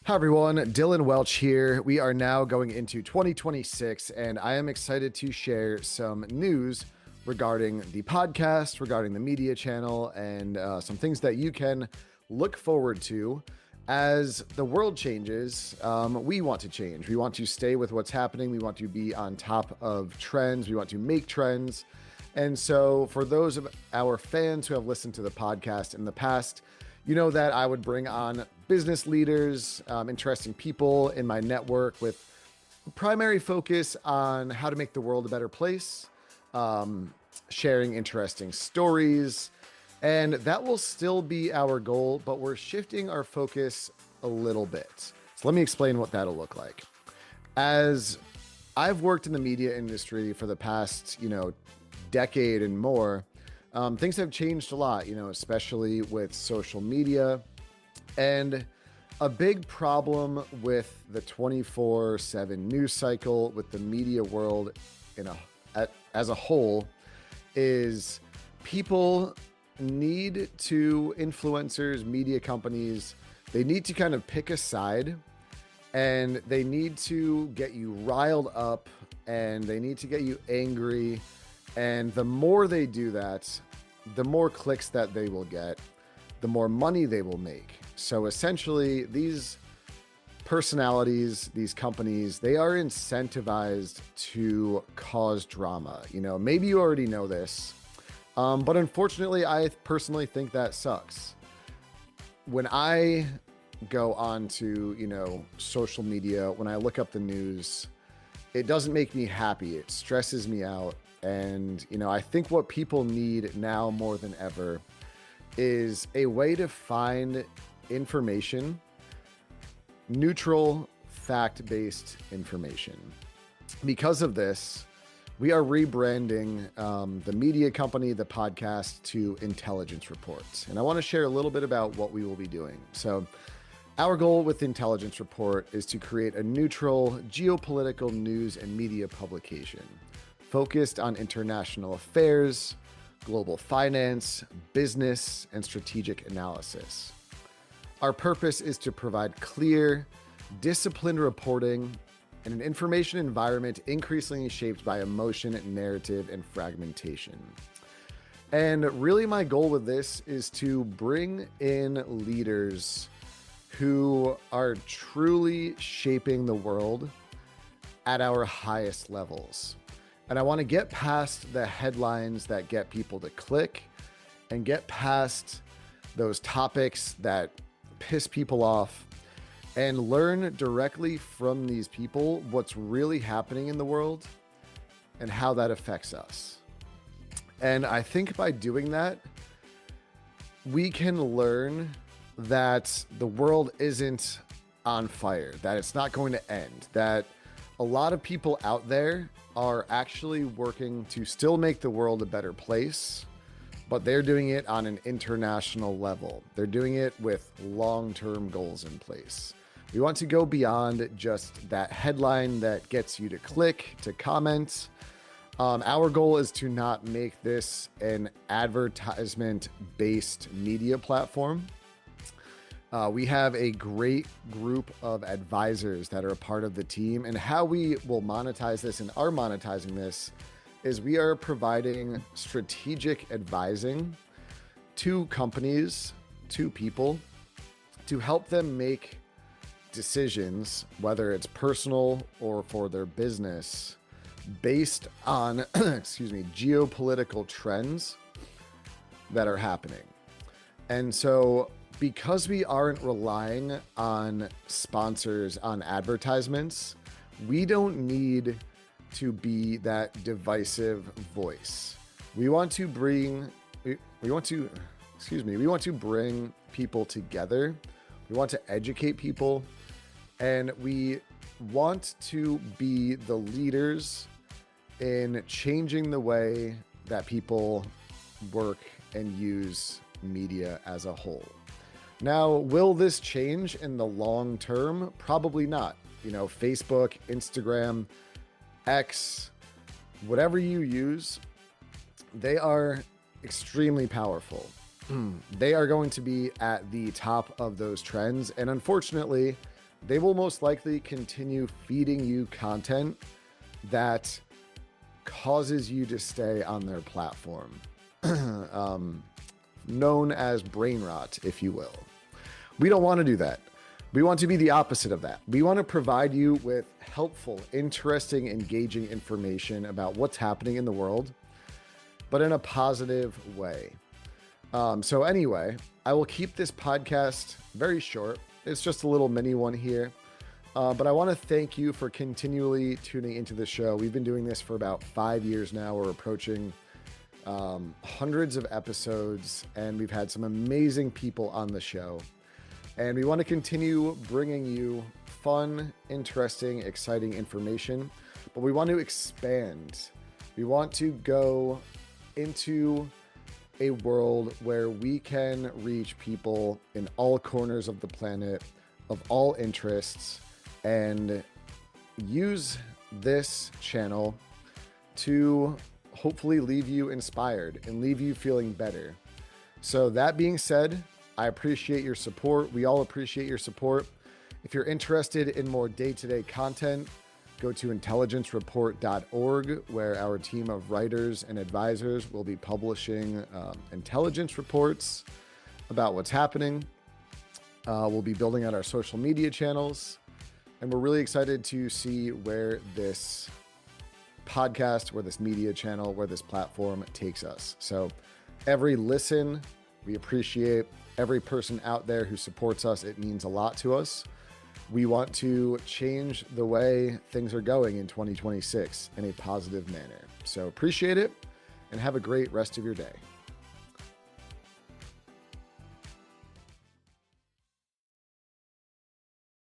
Hi everyone, Dylan Welch here. We are now going into 2026, and I am excited to share some news regarding the podcast, regarding the media channel, and some things that you can look forward to as the world changes. We want to change. We want to stay with what's happening. We want to be on top of trends. We want to make trends. And so, for those of our fans who have listened to the podcast in the past, you know that I would bring on business leaders, interesting people in my network with primary focus on how to make the world a better place, sharing interesting stories. And that will still be our goal, but we're shifting our focus a little bit. So let me explain what that'll look like. As I've worked in the media industry for the past, decade and more, things have changed a lot, especially with social media. And a big problem with the 24/7 news cycle, with the media world as a whole, is people need to, influencers, media companies, they need to kind of pick a side, and they need to get you riled up, and they need to get you angry. And the more they do that, the more clicks that they will get, the more money they will make. So essentially, these personalities, these companies, they are incentivized to cause drama. Maybe you already know this, but unfortunately, I personally think that sucks. When I go on to, social media, when I look up the news, it doesn't make me happy. It stresses me out. And, I think what people need now more than ever is a way to find information, neutral, fact-based information. Because of this, we are rebranding the media company, the podcast, to Intelligence Reports. And I want to share a little bit about what we will be doing. So our goal with Intelligence Report is to create a neutral geopolitical news and media publication focused on international affairs, global finance, business, and strategic analysis. Our purpose is to provide clear, disciplined reporting in an information environment increasingly shaped by emotion, narrative, and fragmentation. And really, my goal with this is to bring in leaders who are truly shaping the world at our highest levels. And I want to get past the headlines that get people to click and get past those topics that piss people off and learn directly from these people what's really happening in the world and how that affects us. And I think by doing that, we can learn that the world isn't on fire, that it's not going to end, that a lot of people out there are actually working to still make the world a better place, but they're doing it on an international level. They're doing it with long-term goals in place. We want to go beyond just that headline that gets you to click, to comment. Our goal is to not make this an advertisement-based media platform. We have a great group of advisors that are a part of the team, and how we will monetize this and are monetizing this is we are providing strategic advising to companies, to people, to help them make decisions, whether it's personal or for their business, based on, geopolitical trends that are happening. And so, because we aren't relying on sponsors, on advertisements, we don't need to be that divisive voice. We want to bring people together. We want to educate people, and we want to be the leaders in changing the way that people work and use media as a whole. Now, will this change in the long term? Probably not. Facebook, Instagram, X, whatever you use, they are extremely powerful. They are going to be at the top of those trends. And unfortunately, they will most likely continue feeding you content that causes you to stay on their platform, known as brain rot, if you will. We don't want to do that. We want to be the opposite of that. We want to provide you with helpful, interesting, engaging information about what's happening in the world, but in a positive way. So anyway, I will keep this podcast very short. It's just a little mini one here. But I want to thank you for continually tuning into the show. We've been doing this for about 5 years now. We're approaching hundreds of episodes, and we've had some amazing people on the show. And we want to continue bringing you fun, interesting, exciting information, but we want to expand. We want to go into a world where we can reach people in all corners of the planet, of all interests, and use this channel to hopefully leave you inspired and leave you feeling better. So that being said, I appreciate your support. We all appreciate your support. If you're interested in more day-to-day content, go to intelligencereport.org, where our team of writers and advisors will be publishing intelligence reports about what's happening. We'll be building out our social media channels, and we're really excited to see where this podcast, where this media channel, where this platform takes us. So every listen, we appreciate. Every person out there who supports us, it means a lot to us. We want to change the way things are going in 2026 in a positive manner. So appreciate it and have a great rest of your day.